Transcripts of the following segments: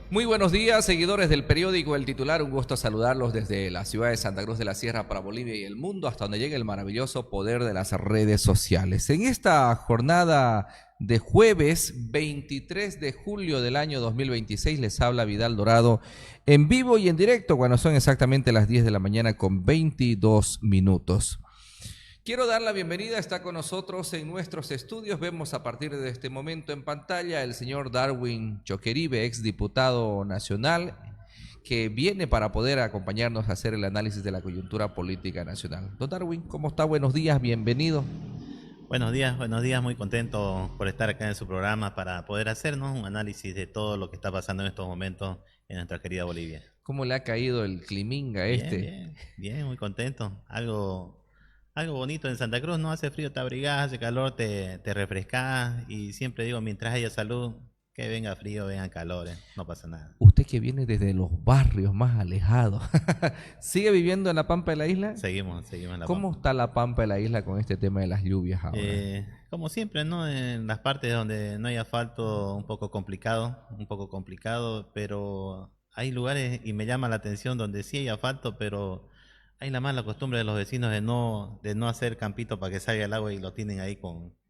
Muy buenos días, seguidores del periódico El Titular. Un gusto saludarlos desde la ciudad de Santa Cruz de la Sierra para Bolivia y el mundo, hasta donde llegue el maravilloso poder de las redes sociales. En esta jornada de jueves 23 de julio del año 2026 les habla Vidal Dorado en vivo y en directo cuando son exactamente las 10 de la mañana con 22 minutos. Quiero dar la bienvenida, está con nosotros en nuestros estudios. Vemos a partir de este momento en pantalla el señor Darwin Choqueribe, exdiputado nacional, que viene para poder acompañarnos a hacer el análisis de la coyuntura política nacional. Don Darwin, ¿cómo está? Buenos días, bienvenido. Buenos días, muy contento por estar acá en su programa para poder hacernos un análisis de todo lo que está pasando en estos momentos en nuestra querida Bolivia. ¿Cómo le ha caído el climinga Bien, muy contento. Algo bonito en Santa Cruz, no hace frío, te abrigás, hace calor, te refrescás y siempre digo, mientras haya salud, que venga frío, venga calores, no pasa nada. Usted que viene desde los barrios más alejados, ¿sigue viviendo en la Pampa de la isla? Seguimos en la ¿Cómo Pampa. está la Pampa de la isla con este tema de las lluvias ahora? Como siempre, ¿no? En las partes donde no hay asfalto, un poco complicado, pero hay lugares, y me llama la atención, donde sí hay asfalto, pero hay la mala costumbre de los vecinos de no hacer campito para que salga el agua y lo tienen ahí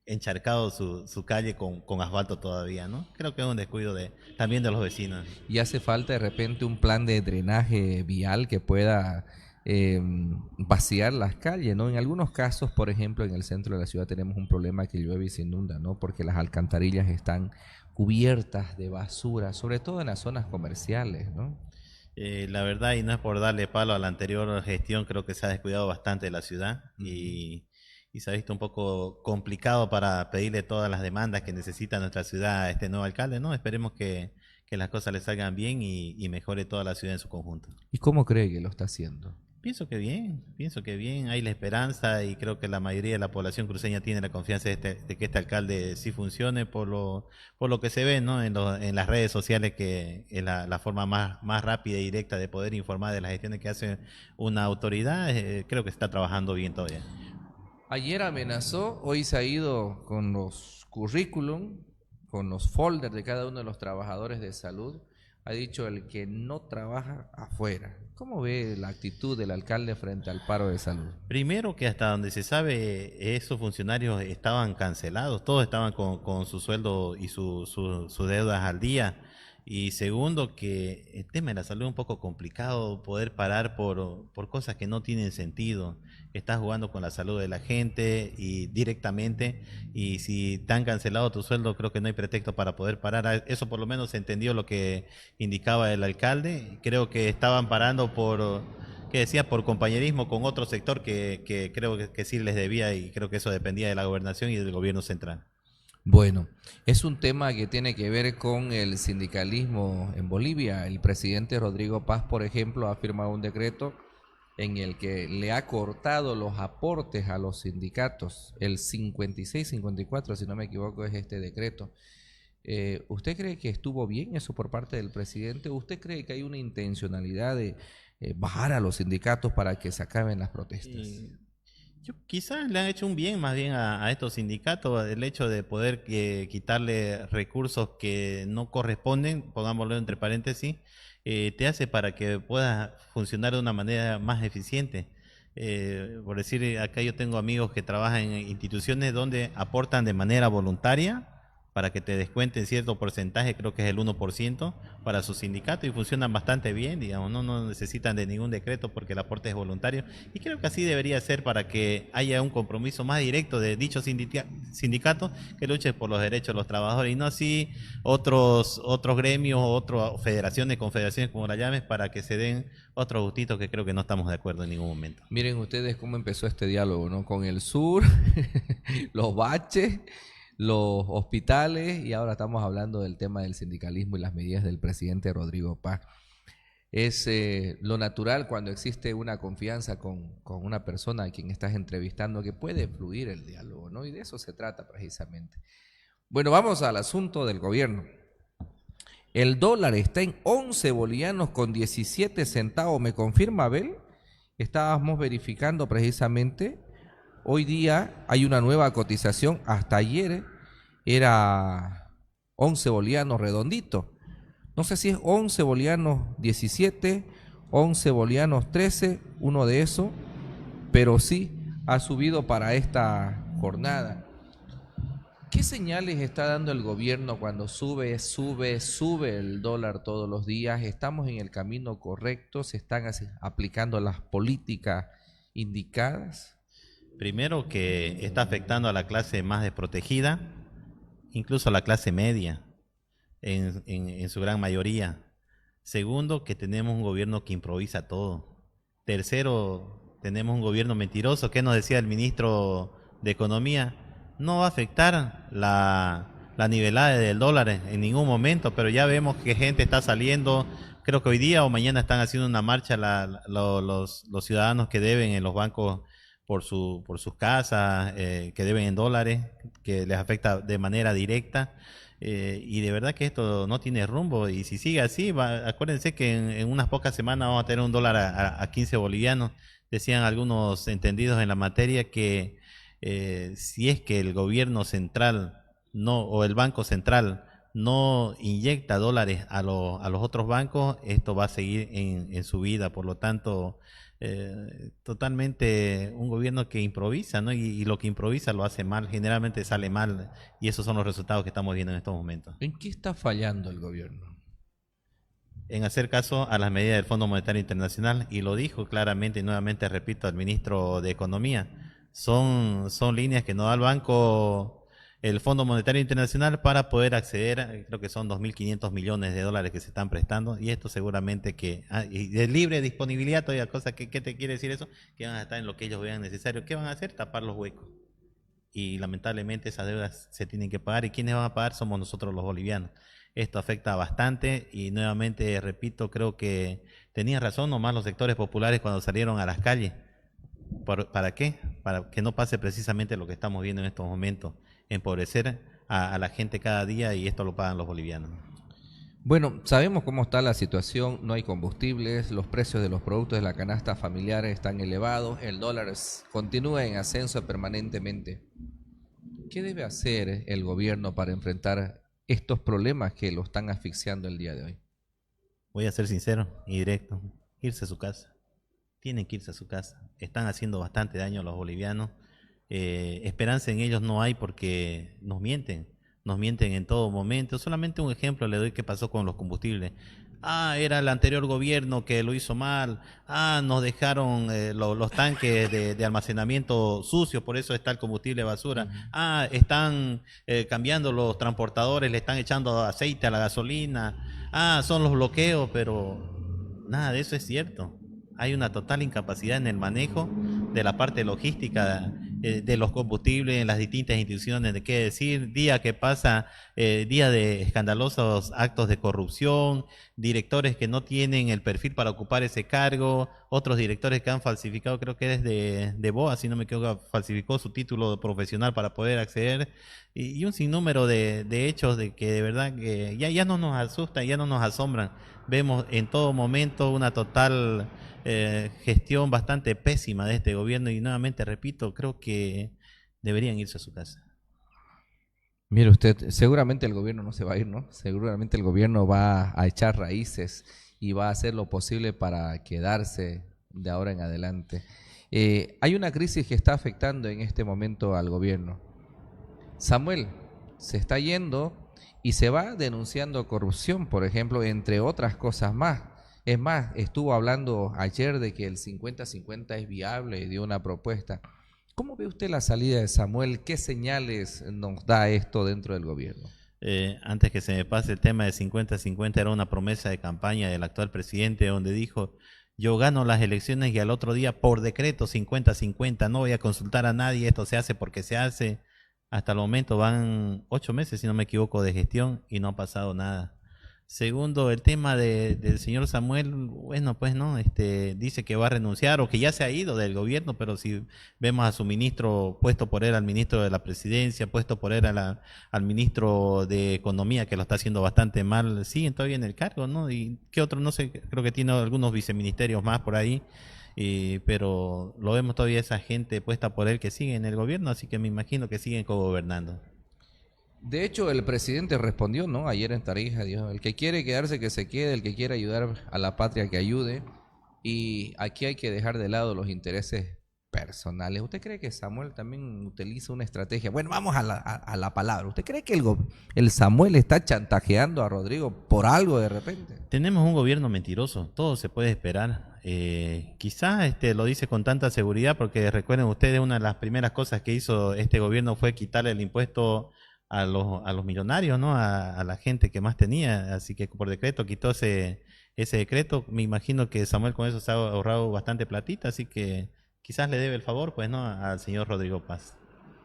encharcado su calle con asfalto todavía, ¿no? Creo que es un descuido también de los vecinos. Y hace falta de repente un plan de drenaje vial que pueda vaciar las calles, ¿no? En algunos casos, por ejemplo, en el centro de la ciudad tenemos un problema que llueve y se inunda, ¿no? Porque las alcantarillas están cubiertas de basura, sobre todo en las zonas comerciales, ¿no? La verdad, y no es por darle palo a la anterior gestión, creo que se ha descuidado bastante de la ciudad y se ha visto un poco complicado para pedirle todas las demandas que necesita nuestra ciudad a este nuevo alcalde, ¿no? Esperemos que las cosas le salgan bien y mejore toda la ciudad en su conjunto. ¿Y cómo cree que lo está haciendo? Pienso que bien, hay la esperanza y creo que la mayoría de la población cruceña tiene la confianza de que este alcalde sí funcione por lo que se ve, ¿no? En las redes sociales, que es la forma más rápida y directa de poder informar de las gestiones que hace una autoridad. Creo que está trabajando bien todavía. Ayer amenazó, hoy se ha ido con los currículum, con los folders de cada uno de los trabajadores de salud. Ha dicho el que no trabaja afuera. ¿Cómo ve la actitud del alcalde frente al paro de salud? Primero, que hasta donde se sabe, esos funcionarios estaban cancelados, todos estaban con su sueldo y sus deudas al día. Y segundo, que el tema de la salud es un poco complicado, poder parar por cosas que no tienen sentido. Estás jugando con la salud de la gente y directamente, y si te han cancelado tu sueldo, creo que no hay pretexto para poder parar. Eso por lo menos se entendió lo que indicaba el alcalde. Creo que estaban parando que decía, por compañerismo con otro sector que creo que sí les debía, y creo que eso dependía de la gobernación y del gobierno central. Bueno, es un tema que tiene que ver con el sindicalismo en Bolivia. El presidente Rodrigo Paz, por ejemplo, ha firmado un decreto en el que le ha cortado los aportes a los sindicatos. El 56-54, si no me equivoco, es este decreto. ¿Usted cree que estuvo bien eso por parte del presidente? ¿Usted cree que hay una intencionalidad de bajar a los sindicatos para que se acaben las protestas? Quizás le han hecho un bien más bien a estos sindicatos el hecho de poder quitarle recursos que no corresponden, pongámoslo entre paréntesis, te hace para que pueda funcionar de una manera más eficiente. Por decir, acá yo tengo amigos que trabajan en instituciones donde aportan de manera voluntaria para que te descuenten cierto porcentaje, creo que es el 1% para su sindicato, y funcionan bastante bien, digamos, no necesitan de ningún decreto porque el aporte es voluntario, y creo que así debería ser para que haya un compromiso más directo de dicho sindicato que luche por los derechos de los trabajadores, y no así otros gremios, otras federaciones, confederaciones, como la llames, para que se den otros gustitos que creo que no estamos de acuerdo en ningún momento. Miren ustedes cómo empezó este diálogo, ¿no? Con el sur, los baches, los hospitales, y ahora estamos hablando del tema del sindicalismo y las medidas del presidente Rodrigo Paz. Es lo natural cuando existe una confianza con una persona a quien estás entrevistando, que puede fluir el diálogo, ¿no? Y de eso se trata precisamente. Bueno, vamos al asunto del gobierno. El dólar está en 11 bolivianos con 17 centavos. ¿Me confirma, Abel? Estábamos verificando precisamente. Hoy día hay una nueva cotización. Hasta ayer era 11 bolivianos redondito. No sé si es 11 bolivianos 17, 11 bolivianos 13, uno de esos, pero sí ha subido para esta jornada. ¿Qué señales está dando el gobierno cuando sube el dólar todos los días? ¿Estamos en el camino correcto? ¿Se están aplicando las políticas indicadas? Primero, que está afectando a la clase más desprotegida, incluso a la clase media, en su gran mayoría. Segundo, que tenemos un gobierno que improvisa todo. Tercero, tenemos un gobierno mentiroso. ¿Qué nos decía el ministro de Economía? No va a afectar la nivelada del dólar en ningún momento, pero ya vemos que gente está saliendo. Creo que hoy día o mañana están haciendo una marcha los ciudadanos que deben en los bancos por sus casas, que deben en dólares, que les afecta de manera directa. Y de verdad que esto no tiene rumbo, y si sigue así, acuérdense que en unas pocas semanas vamos a tener un dólar a 15 bolivianos. Decían algunos entendidos en la materia que si es que el gobierno central no o el Banco Central no inyecta dólares a los otros bancos, esto va a seguir en su vida. Por lo tanto, totalmente un gobierno que improvisa, ¿no? Y lo que improvisa lo hace mal, generalmente sale mal, y esos son los resultados que estamos viendo en estos momentos. ¿En qué está fallando el gobierno? En hacer caso a las medidas del Fondo Monetario Internacional, y lo dijo claramente y nuevamente repito al ministro de Economía, son líneas que no da el banco, el Fondo Monetario Internacional, para poder acceder creo que son 2.500 millones de dólares que se están prestando, y esto seguramente que, y de libre disponibilidad, todavía cosa, ¿qué te quiere decir eso? Que van a estar en lo que ellos vean necesario. ¿Qué van a hacer? Tapar los huecos. Y lamentablemente esas deudas se tienen que pagar, y quienes van a pagar somos nosotros los bolivianos. Esto afecta bastante, y nuevamente repito, creo que tenían razón nomás los sectores populares cuando salieron a las calles. ¿Para qué? Para que no pase precisamente lo que estamos viendo en estos momentos, empobrecer a la gente cada día, y esto lo pagan los bolivianos. Bueno, sabemos cómo está la situación, no hay combustibles, los precios de los productos de la canasta familiar están elevados, el dólar continúa en ascenso permanentemente. ¿Qué debe hacer el gobierno para enfrentar estos problemas que lo están asfixiando el día de hoy? Voy a ser sincero y directo, irse a su casa. Tienen que irse a su casa. Están haciendo bastante daño a los bolivianos. Esperanza en ellos no hay, porque nos mienten en todo momento. Solamente un ejemplo le doy que pasó con los combustibles. Era el anterior gobierno que lo hizo mal. Nos dejaron los tanques de almacenamiento sucios, por eso está el combustible basura. Están cambiando los transportadores, le están echando aceite a la gasolina. Son los bloqueos, pero nada de eso es cierto. Hay una total incapacidad en el manejo de la parte logística de los combustibles en las distintas instituciones. De qué decir, día que pasa, día de escandalosos actos de corrupción, directores que no tienen el perfil para ocupar ese cargo, otros directores que han falsificado, creo que es de BOA, si no me equivoco, falsificó su título profesional para poder acceder, y un sinnúmero de hechos de que de verdad que ya no nos asustan, ya no nos asombran. Vemos en todo momento una total gestión bastante pésima de este gobierno, y nuevamente repito, creo que deberían irse a su casa. Mire usted, seguramente el gobierno no se va a ir, ¿no? Seguramente el gobierno va a echar raíces y va a hacer lo posible para quedarse de ahora en adelante. Hay una crisis que está afectando en este momento al gobierno. Samuel se está yendo y se va denunciando corrupción, por ejemplo, entre otras cosas más. Es más, estuvo hablando ayer de que el 50-50 es viable y dio una propuesta. ¿Cómo ve usted la salida de Samuel? ¿Qué señales nos da esto dentro del gobierno? Antes que se me pase, el tema de 50-50 era una promesa de campaña del actual presidente, donde dijo: yo gano las elecciones y al otro día por decreto 50-50, no voy a consultar a nadie, esto se hace porque se hace. Hasta el momento van 8 meses, si no me equivoco, de gestión, y no ha pasado nada. Segundo, el tema del señor Samuel, bueno, pues no, dice que va a renunciar o que ya se ha ido del gobierno, pero si vemos a su ministro, puesto por él al ministro de la presidencia, puesto por él al ministro de Economía, que lo está haciendo bastante mal, siguen todavía en el cargo, ¿no? Y qué otro, no sé, creo que tiene algunos viceministerios más por ahí, pero lo vemos todavía esa gente puesta por él que sigue en el gobierno, así que me imagino que siguen cogobernando. De hecho, el presidente respondió, ¿no? Ayer en Tarija, dijo, el que quiere quedarse que se quede, el que quiera ayudar a la patria que ayude. Y aquí hay que dejar de lado los intereses personales. ¿Usted cree que Samuel también utiliza una estrategia? Bueno, vamos a la palabra. ¿Usted cree que el Samuel está chantajeando a Rodrigo por algo de repente? Tenemos un gobierno mentiroso, todo se puede esperar. Quizás lo dice con tanta seguridad porque recuerden ustedes, una de las primeras cosas que hizo este gobierno fue quitarle el impuesto a los millonarios, ¿no? A la gente que más tenía, así que por decreto quitó ese decreto. Me imagino que Samuel con eso se ha ahorrado bastante platita, así que quizás le debe el favor, pues, ¿no? Al señor Rodrigo Paz.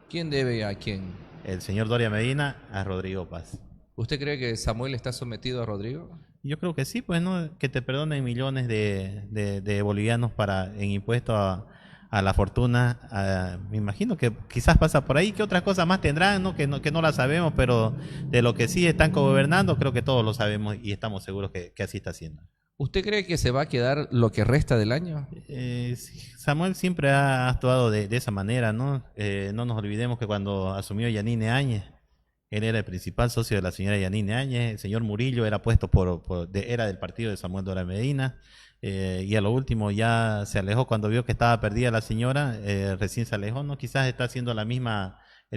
¿Quién debe a quién? El señor Doria Medina a Rodrigo Paz. ¿Usted cree que Samuel está sometido a Rodrigo? Yo creo que sí, pues, ¿no? Que te perdonen millones de bolivianos en impuestos a la fortuna. Me imagino que quizás pasa por ahí. ¿Qué otras cosas más tendrán, no? Que no las sabemos, pero de lo que sí están gobernando, creo que todos lo sabemos y estamos seguros que así está haciendo. ¿Usted cree que se va a quedar lo que resta del año? Sí, Samuel siempre ha actuado de esa manera, ¿no? No nos olvidemos que cuando asumió Yanine Áñez, él era el principal socio de la señora Yanine Áñez. El señor Murillo era puesto era del partido de Samuel Doria Medina. Y a lo último ya se alejó cuando vio que estaba perdida la señora. Recién se alejó, ¿no? Quizás está haciendo el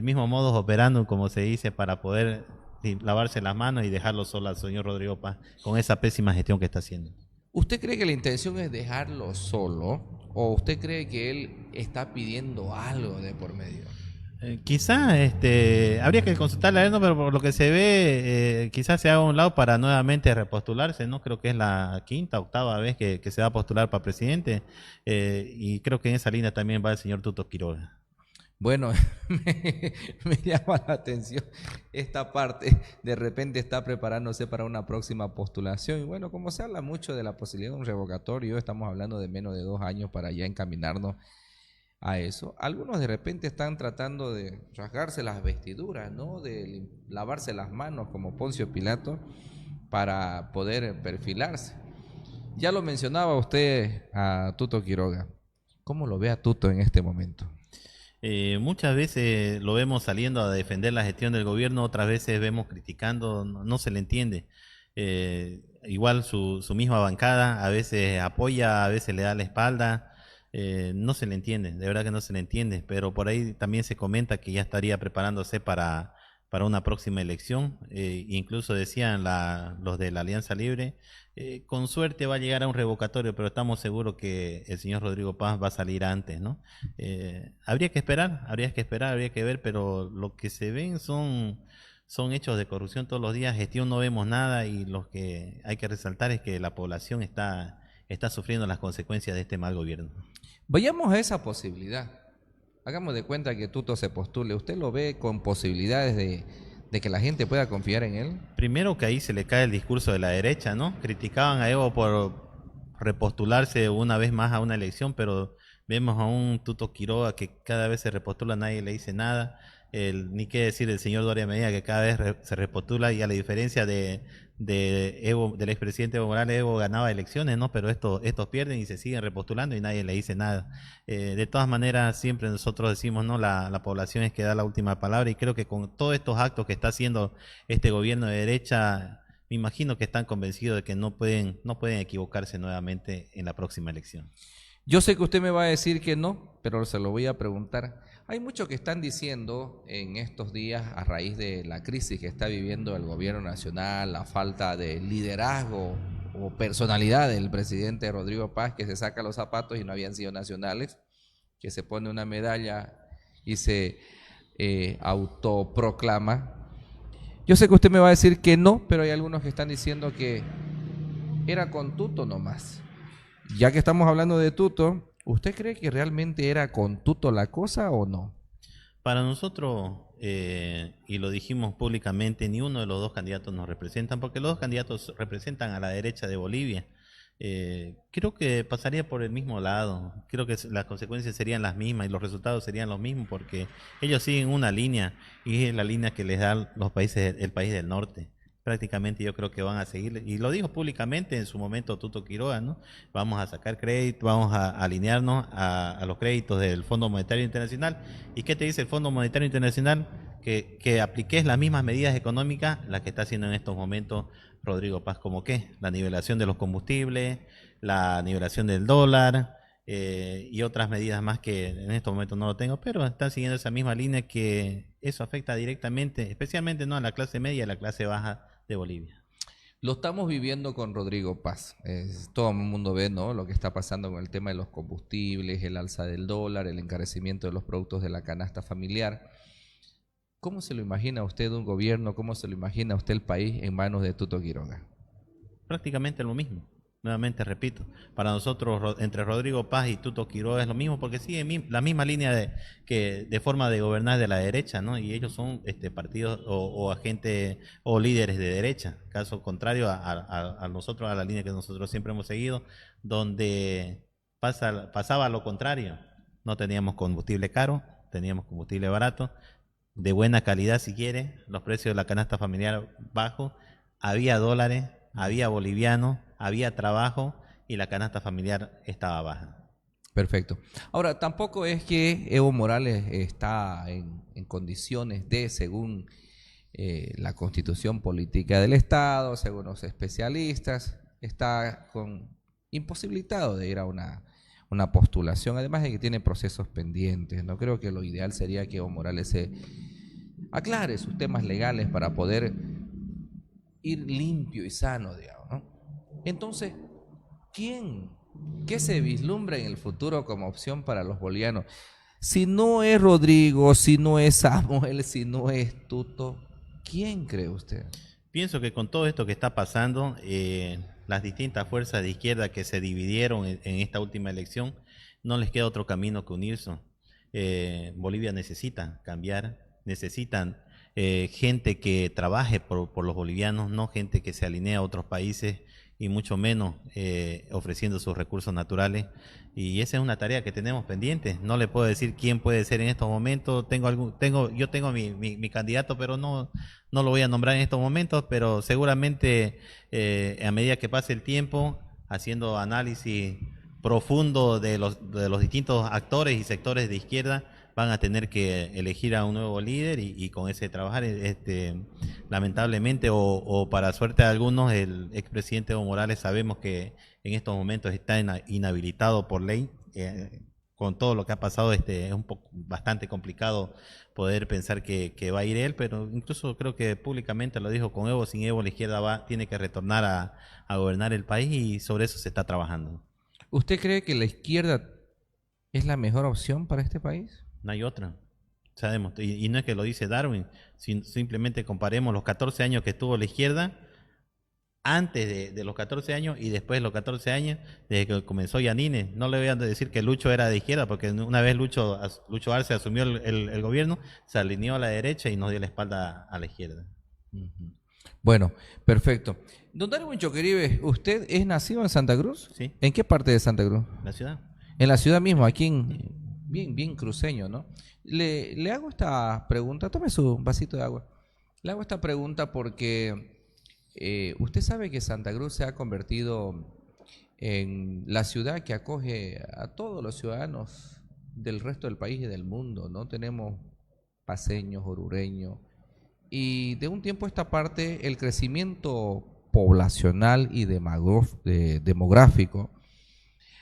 mismo modus operandi, como se dice, para poder lavarse las manos y dejarlo solo al señor Rodrigo Paz con esa pésima gestión que está haciendo. ¿Usted cree que la intención es dejarlo solo o usted cree que él está pidiendo algo de por medio? Quizá habría que consultarle a él, ¿no? Pero por lo que se ve, quizás se haga a un lado para nuevamente repostularse, ¿no? Creo que es la quinta, octava vez que se va a postular para presidente, y creo que en esa línea también va el señor Tuto Quiroga. Bueno, me llama la atención esta parte. De repente está preparándose para una próxima postulación. Y bueno, como se habla mucho de la posibilidad de un revocatorio, estamos hablando de menos de 2 años para ya encaminarnos a eso. Algunos de repente están tratando de rasgarse las vestiduras, ¿no? De lavarse las manos como Poncio Pilato para poder perfilarse. Ya lo mencionaba usted a Tuto Quiroga. ¿Cómo lo ve a Tuto en este momento? Muchas veces lo vemos saliendo a defender la gestión del gobierno, otras veces vemos criticando, no se le entiende. Igual su misma bancada a veces apoya, a veces le da la espalda. No se le entiende, de verdad que no se le entiende, pero por ahí también se comenta que ya estaría preparándose para una próxima elección. Incluso decían los de la Alianza Libre, con suerte va a llegar a un revocatorio, pero estamos seguros que el señor Rodrigo Paz va a salir antes, ¿no? Habría que esperar, habría que ver, pero lo que se ven son hechos de corrupción todos los días. Gestión no vemos nada, y lo que hay que resaltar es que la población está sufriendo las consecuencias de este mal gobierno. Vayamos a esa posibilidad. Hagamos de cuenta que Tuto se postule. ¿Usted lo ve con posibilidades de que la gente pueda confiar en él? Primero que ahí se le cae el discurso de la derecha, ¿no? Criticaban a Evo por repostularse una vez más a una elección, pero vemos a un Tuto Quiroga que cada vez se repostula, nadie le dice nada. Ni qué decir el señor Doria Medina, que cada vez se repostula, y a la diferencia de Evo, del expresidente Evo Morales, Evo ganaba elecciones, ¿no? Pero estos pierden y se siguen repostulando y nadie le dice nada. De todas maneras, siempre nosotros decimos, ¿no? La población es que da la última palabra, y creo que con todos estos actos que está haciendo este gobierno de derecha, me imagino que están convencidos de que no pueden equivocarse nuevamente en la próxima elección. Yo sé que usted me va a decir que no, pero se lo voy a preguntar. Hay muchos que están diciendo en estos días, a raíz de la crisis que está viviendo el gobierno nacional, la falta de liderazgo o personalidad del presidente Rodrigo Paz, que se saca los zapatos y no habían sido nacionales, que se pone una medalla y se autoproclama. Yo sé que usted me va a decir que no, pero hay algunos que están diciendo que era con Tuto nomás. Ya que estamos hablando de Tuto, ¿usted cree que realmente era con Tuto la cosa o no? Para nosotros, y lo dijimos públicamente, ni uno de los dos candidatos nos representan, porque los dos candidatos representan a la derecha de Bolivia. Creo que pasaría por el mismo lado, creo que las consecuencias serían las mismas y los resultados serían los mismos, porque ellos siguen una línea, y es la línea que les da el país del norte. Prácticamente yo creo que van a seguir, y lo dijo públicamente en su momento Tuto Quiroga, ¿no? Vamos a sacar crédito, vamos a alinearnos a los créditos del Fondo Monetario Internacional. ¿Y qué te dice el Fondo Monetario Internacional? que apliques las mismas medidas económicas, las que está haciendo en estos momentos Rodrigo Paz, como que la nivelación de los combustibles, la nivelación del dólar y otras medidas más que en estos momentos no lo tengo, pero están siguiendo esa misma línea que eso afecta directamente, especialmente no a la clase media y a la clase baja de Bolivia. Lo estamos viviendo con Rodrigo Paz. Todo el mundo ve, ¿no?, lo que está pasando con el tema de los combustibles, el alza del dólar, el encarecimiento de los productos de la canasta familiar. ¿Cómo se lo imagina usted un gobierno, cómo se lo imagina usted el país en manos de Tuto Quiroga? Prácticamente lo mismo. Nuevamente repito, para nosotros entre Rodrigo Paz y Tuto Quiroga es lo mismo porque sigue la misma línea de forma de gobernar de la derecha, ¿no? Y ellos son partidos o agentes o líderes de derecha, caso contrario a nosotros, a la línea que nosotros siempre hemos seguido, donde pasaba lo contrario. No teníamos combustible caro, teníamos combustible barato, de buena calidad si quiere, los precios de la canasta familiar bajos, había dólares, había bolivianos, había trabajo y la canasta familiar estaba baja. Perfecto. Ahora, tampoco es que Evo Morales está en condiciones de, según la Constitución Política del Estado, según los especialistas, está imposibilitado de ir a una postulación, además de que tiene procesos pendientes. No creo que lo ideal sería que Evo Morales se aclare sus temas legales para poder ir limpio y sano, digamos, ¿no? Entonces, ¿qué se vislumbra en el futuro como opción para los bolivianos? Si no es Rodrigo, si no es Samuel, si no es Tuto, ¿quién cree usted? Pienso que con todo esto que está pasando, las distintas fuerzas de izquierda que se dividieron en esta última elección, no les queda otro camino que unirse. Bolivia necesita cambiar, necesitan gente que trabaje por los bolivianos, no gente que se alinee a otros países y mucho menos ofreciendo sus recursos naturales. Y esa es una tarea que tenemos pendiente. No le puedo decir quién puede ser en estos momentos. Yo tengo mi candidato, pero no lo voy a nombrar en estos momentos, pero seguramente a medida que pase el tiempo, haciendo análisis profundo de los distintos actores y sectores de izquierda, van a tener que elegir a un nuevo líder y con ese trabajar. Lamentablemente o para suerte de algunos, el expresidente Evo Morales sabemos que en estos momentos está inhabilitado por ley. Con todo lo que ha pasado, es bastante complicado poder pensar que va a ir él, pero incluso creo que públicamente lo dijo: con Evo, sin Evo la izquierda tiene que retornar a gobernar el país, y sobre eso se está trabajando. ¿Usted cree que la izquierda es la mejor opción para este país? No hay otra. Sabemos, y no es que lo dice Darwin, simplemente comparemos los 14 años que estuvo la izquierda, antes de los 14 años y después de los 14 años, desde que comenzó Yanine. No le voy a decir que Lucho era de izquierda, porque una vez Lucho Arce asumió el gobierno, se alineó a la derecha y nos dio la espalda a la izquierda. Bueno, perfecto. Don Darwin Choqueribe, ¿usted es nacido en Santa Cruz? Sí. ¿En qué parte de Santa Cruz? ¿La ciudad? En la ciudad misma, aquí bien cruceño, ¿no? Le hago esta pregunta, tome su vasito de agua. Le hago esta pregunta porque usted sabe que Santa Cruz se ha convertido en la ciudad que acoge a todos los ciudadanos del resto del país y del mundo, ¿no? Tenemos paceños, orureños, y de un tiempo a esta parte el crecimiento poblacional y demográfico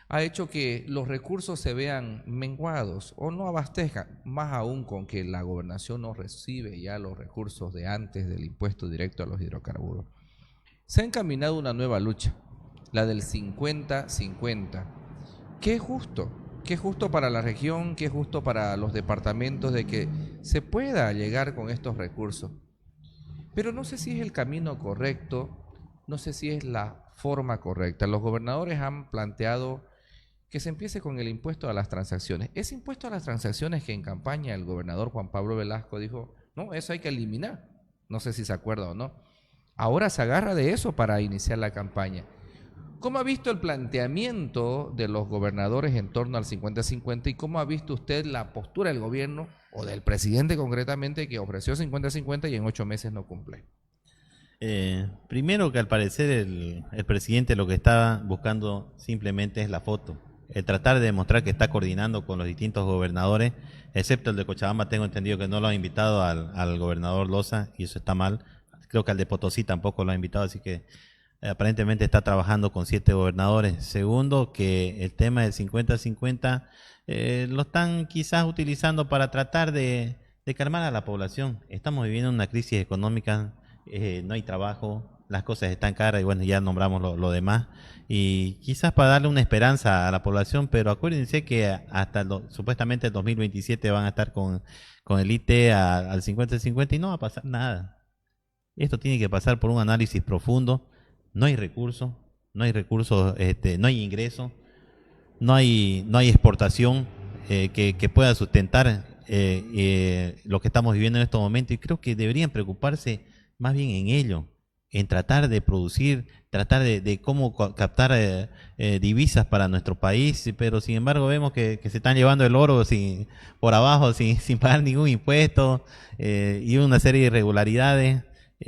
ha hecho que los recursos se vean menguados o no abastezcan, más aún con que la gobernación no recibe ya los recursos de antes del impuesto directo a los hidrocarburos. Se ha encaminado una nueva lucha, la del 50-50. ¿Qué es justo? ¿Qué es justo para la región? ¿Qué es justo para los departamentos de que se pueda llegar con estos recursos? Pero no sé si es el camino correcto, no sé si es la forma correcta. Los gobernadores han planteado que se empiece con el impuesto a las transacciones. Ese impuesto a las transacciones que en campaña el gobernador Juan Pablo Velasco dijo, no, eso hay que eliminar. No sé si se acuerda o no. Ahora se agarra de eso para iniciar la campaña. ¿Cómo ha visto el planteamiento de los gobernadores en torno al 50-50 y cómo ha visto usted la postura del gobierno o del presidente concretamente, que ofreció 50-50 y en 8 meses no cumple? Primero, que al parecer el presidente lo que está buscando simplemente es la foto. tratar de demostrar que está coordinando con los distintos gobernadores, excepto el de Cochabamba, tengo entendido que no lo ha invitado al gobernador Loza, y eso está mal. Creo que al de Potosí tampoco lo ha invitado, así que aparentemente está trabajando con 7 gobernadores. Segundo, que el tema del 50-50 lo están quizás utilizando para tratar de calmar a la población. Estamos viviendo una crisis económica, no hay trabajo, las cosas están caras y bueno, ya nombramos lo demás. Y quizás para darle una esperanza a la población, pero acuérdense que hasta supuestamente el 2027 van a estar con el IT al 50-50 y no va a pasar nada. Esto tiene que pasar por un análisis profundo. No hay recursos, no hay ingresos, no hay exportación que pueda sustentar lo que estamos viviendo en estos momentos, y creo que deberían preocuparse más bien en ello, en tratar de producir, tratar de cómo captar divisas para nuestro país, pero sin embargo vemos que se están llevando el oro por abajo sin pagar ningún impuesto y una serie de irregularidades.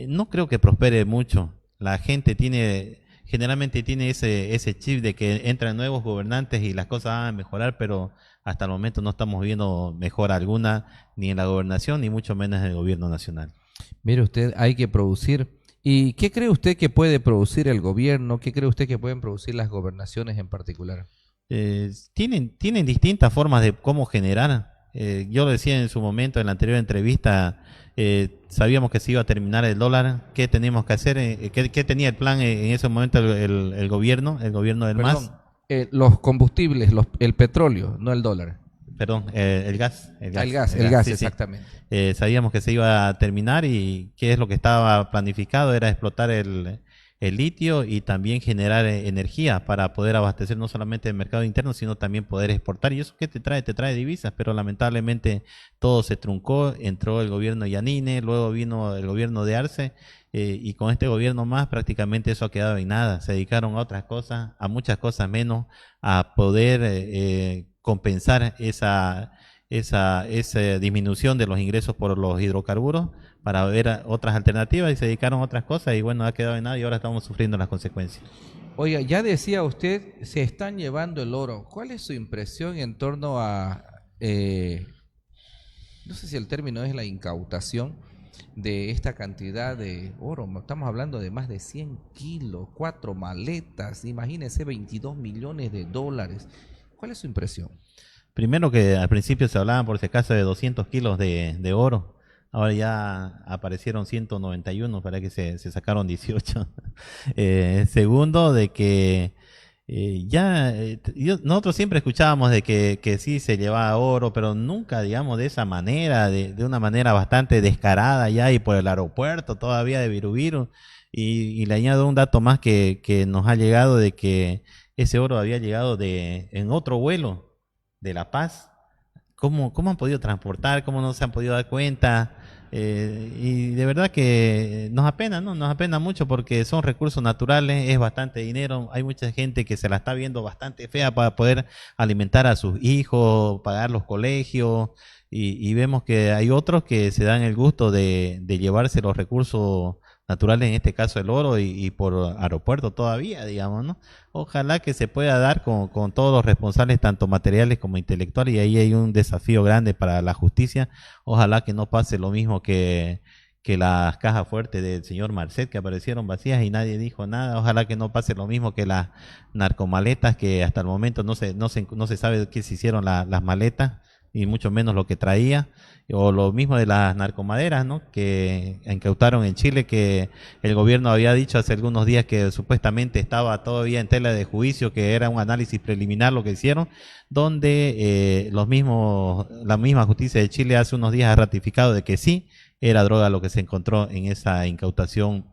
No creo que prospere mucho. La gente generalmente tiene ese chip de que entran nuevos gobernantes y las cosas van a mejorar, pero hasta el momento no estamos viendo mejora alguna, ni en la gobernación, ni mucho menos en el gobierno nacional. Mire usted, hay que producir. ¿Y qué cree usted que puede producir el gobierno? ¿Qué cree usted que pueden producir las gobernaciones en particular? Tienen distintas formas de cómo generar. Yo lo decía en su momento, en la anterior entrevista, sabíamos que se iba a terminar el dólar. ¿Qué teníamos que hacer? ¿Qué tenía el plan en ese momento el gobierno del Perdón, MAS? los combustibles, el petróleo, no el dólar. Perdón, el gas. El gas, Sí, sí. exactamente. Sabíamos que se iba a terminar, y qué es lo que estaba planificado, era explotar el litio y también generar energía para poder abastecer no solamente el mercado interno, sino también poder exportar. ¿Y eso qué te trae? Te trae divisas, pero lamentablemente todo se truncó. Entró el gobierno Yanine, luego vino el gobierno de Arce, y con este gobierno más prácticamente eso ha quedado en nada. Se dedicaron a otras cosas, a muchas cosas menos, a poder compensar esa disminución de los ingresos por los hidrocarburos para ver otras alternativas, y se dedicaron a otras cosas, y bueno, ha quedado en nada y ahora estamos sufriendo las consecuencias. Oiga, ya decía usted, se están llevando el oro. ¿Cuál es su impresión en torno a, no sé si el término es la incautación de esta cantidad de oro? Estamos hablando de más de 100 kilos, 4 maletas, imagínense, 22 millones de dólares. ¿Cuál es su impresión? Primero, que al principio se hablaban por si acaso de 200 kilos de oro. Ahora ya aparecieron 191, para que se sacaron 18. Segundo, de que nosotros siempre escuchábamos de que sí se llevaba oro, pero nunca, digamos, de esa manera, de una manera bastante descarada ya, y por el aeropuerto todavía de Virubiru. Y le añado un dato más que nos ha llegado, de que ese oro había llegado en otro vuelo de La Paz. ¿Cómo han podido transportar? ¿Cómo no se han podido dar cuenta? Y de verdad que nos apena, ¿no? Nos apena mucho, porque son recursos naturales, es bastante dinero. Hay mucha gente que se la está viendo bastante fea para poder alimentar a sus hijos, pagar los colegios, y vemos que hay otros que se dan el gusto de llevarse los recursos naturales, en este caso el oro, y por aeropuerto todavía, digamos, ¿no? Ojalá que se pueda dar con todos los responsables, tanto materiales como intelectuales, y ahí hay un desafío grande para la justicia. Ojalá que no pase lo mismo que las cajas fuertes del señor Marcet, que aparecieron vacías y nadie dijo nada. Ojalá que no pase lo mismo que las narcomaletas, que hasta el momento no se sabe qué se hicieron las maletas, y mucho menos lo que traía. O lo mismo de las narcomaderas, ¿no?, que incautaron en Chile, que el gobierno había dicho hace algunos días que supuestamente estaba todavía en tela de juicio, que era un análisis preliminar lo que hicieron, donde la misma justicia de Chile hace unos días ha ratificado de que sí era droga lo que se encontró en esa incautación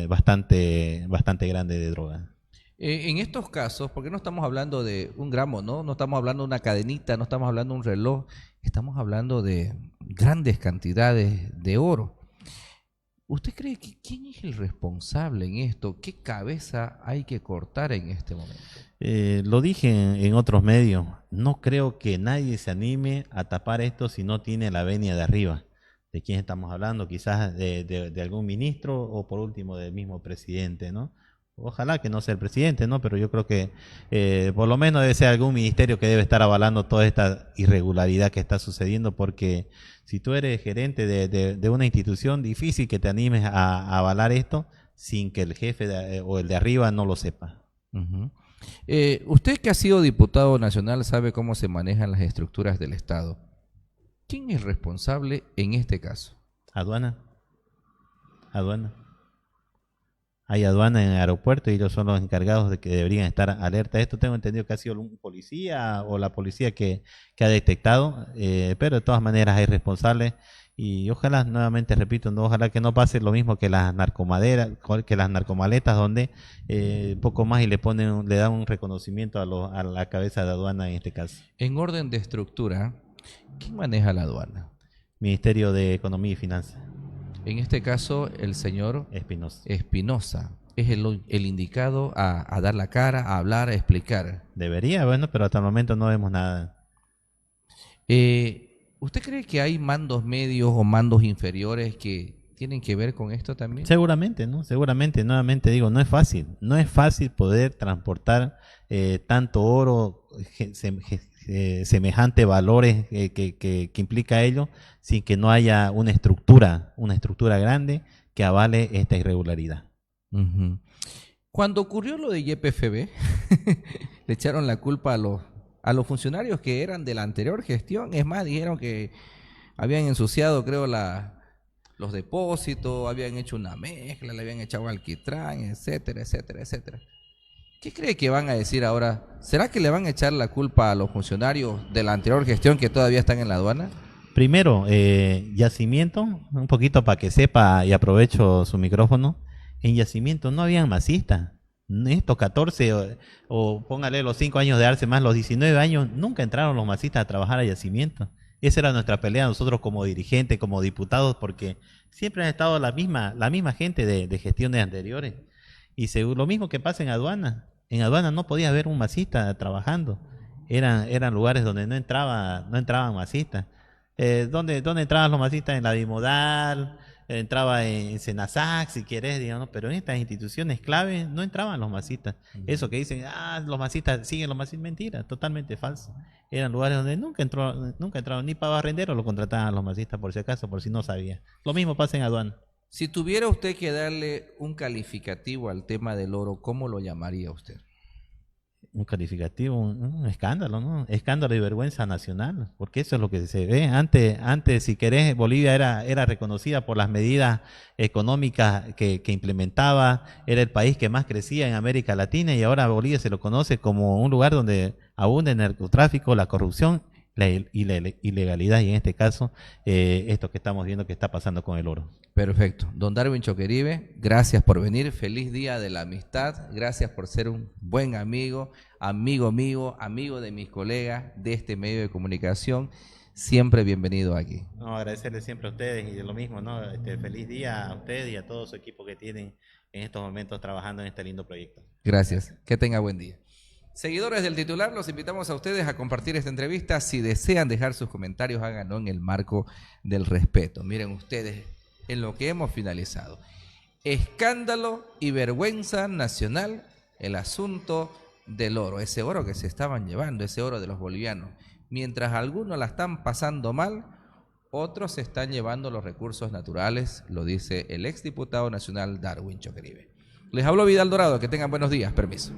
bastante grande de droga. En estos casos, porque no estamos hablando de un gramo, ¿no? No estamos hablando de una cadenita, no estamos hablando de un reloj, estamos hablando de grandes cantidades de oro. ¿Usted cree que quién es el responsable en esto? ¿Qué cabeza hay que cortar en este momento? Lo dije en otros medios, no creo que nadie se anime a tapar esto si no tiene la venia de arriba. ¿De quién estamos hablando? Quizás de algún ministro, o por último del mismo presidente, ¿no? Ojalá que no sea el presidente, ¿no? Pero yo creo que por lo menos debe ser algún ministerio que debe estar avalando toda esta irregularidad que está sucediendo, porque si tú eres gerente de una institución, difícil que te animes a avalar esto sin que el jefe o el de arriba no lo sepa. Ujú. Usted que ha sido diputado nacional sabe cómo se manejan las estructuras del Estado. ¿Quién es responsable en este caso? Aduana. Aduana. Hay aduana en el aeropuerto y ellos son los encargados de que deberían estar alerta. Esto tengo entendido que ha sido un policía o la policía que ha detectado, pero de todas maneras hay responsables y ojalá, nuevamente repito, no, ojalá que no pase lo mismo que las narcomaderas, que las narcomaletas, donde poco más y le dan un reconocimiento a la cabeza de aduana en este caso. En orden de estructura, ¿quién maneja la aduana? Ministerio de Economía y Finanzas, En este caso, el señor Espinosa. Espinosa es el indicado a dar la cara, a hablar, a explicar. Debería, bueno, pero hasta el momento no vemos nada. ¿Usted cree que hay mandos medios o mandos inferiores que tienen que ver con esto también? Seguramente, ¿no? Seguramente, nuevamente digo, no es fácil poder transportar tanto oro, semejante valores que implica ello, sin que no haya una estructura grande que avale esta irregularidad. Ujú. Cuando ocurrió lo de YPFB, le echaron la culpa a los funcionarios que eran de la anterior gestión. Es más, dijeron que habían ensuciado, creo, los depósitos, habían hecho una mezcla, le habían echado alquitrán, etcétera, etcétera, etcétera. ¿Qué cree que van a decir ahora? ¿Será que le van a echar la culpa a los funcionarios de la anterior gestión que todavía están en la aduana? Primero, yacimiento, un poquito para que sepa y aprovecho su micrófono. En yacimiento no habían masistas. Estos 14 o póngale los 5 años de Arce más los 19 años, nunca entraron los masistas a trabajar a yacimiento. Esa era nuestra pelea nosotros como dirigentes, como diputados, porque siempre han estado la misma gente de gestiones anteriores. Y lo mismo que pasa en aduana. En aduana no podía haber un masista trabajando. Eran lugares donde no entraban masistas. ¿Dónde entraban los masistas? En la Bimodal, entraba en Senasac, si querés, digamos, pero en estas instituciones clave no entraban los masistas. Eso que dicen, los masistas siguen los masistas, mentira, totalmente falso. Eran lugares donde nunca entraron, ni para barrendero lo contrataban a los masistas, por si acaso, por si no sabía. Lo mismo pasa en aduana. Si tuviera usted que darle un calificativo al tema del oro, ¿cómo lo llamaría usted? Un calificativo, un escándalo, ¿no? Escándalo y vergüenza nacional, porque eso es lo que se ve. Antes, si querés, Bolivia era reconocida por las medidas económicas que implementaba, era el país que más crecía en América Latina y ahora Bolivia se lo conoce como un lugar donde abunda el narcotráfico, la corrupción y la ilegalidad, y en este caso, esto que estamos viendo que está pasando con el oro. Perfecto. Don Darwin Choqueribe, gracias por venir. Feliz Día de la Amistad. Gracias por ser un buen amigo, amigo mío, amigo de mis colegas de este medio de comunicación. Siempre bienvenido aquí. No, agradecerles siempre a ustedes y de lo mismo, ¿no? Feliz día a ustedes y a todo su equipo que tienen en estos momentos trabajando en este lindo proyecto. Gracias. Que tenga buen día. Seguidores del titular, los invitamos a ustedes a compartir esta entrevista. Si desean dejar sus comentarios, háganlo en el marco del respeto. Miren ustedes en lo que hemos finalizado. Escándalo y vergüenza nacional el asunto del oro. Ese oro que se estaban llevando, ese oro de los bolivianos. Mientras algunos la están pasando mal, otros se están llevando los recursos naturales, lo dice el exdiputado nacional Darwin Choqueribe. Les habló Vidal Dorado, que tengan buenos días. Permiso.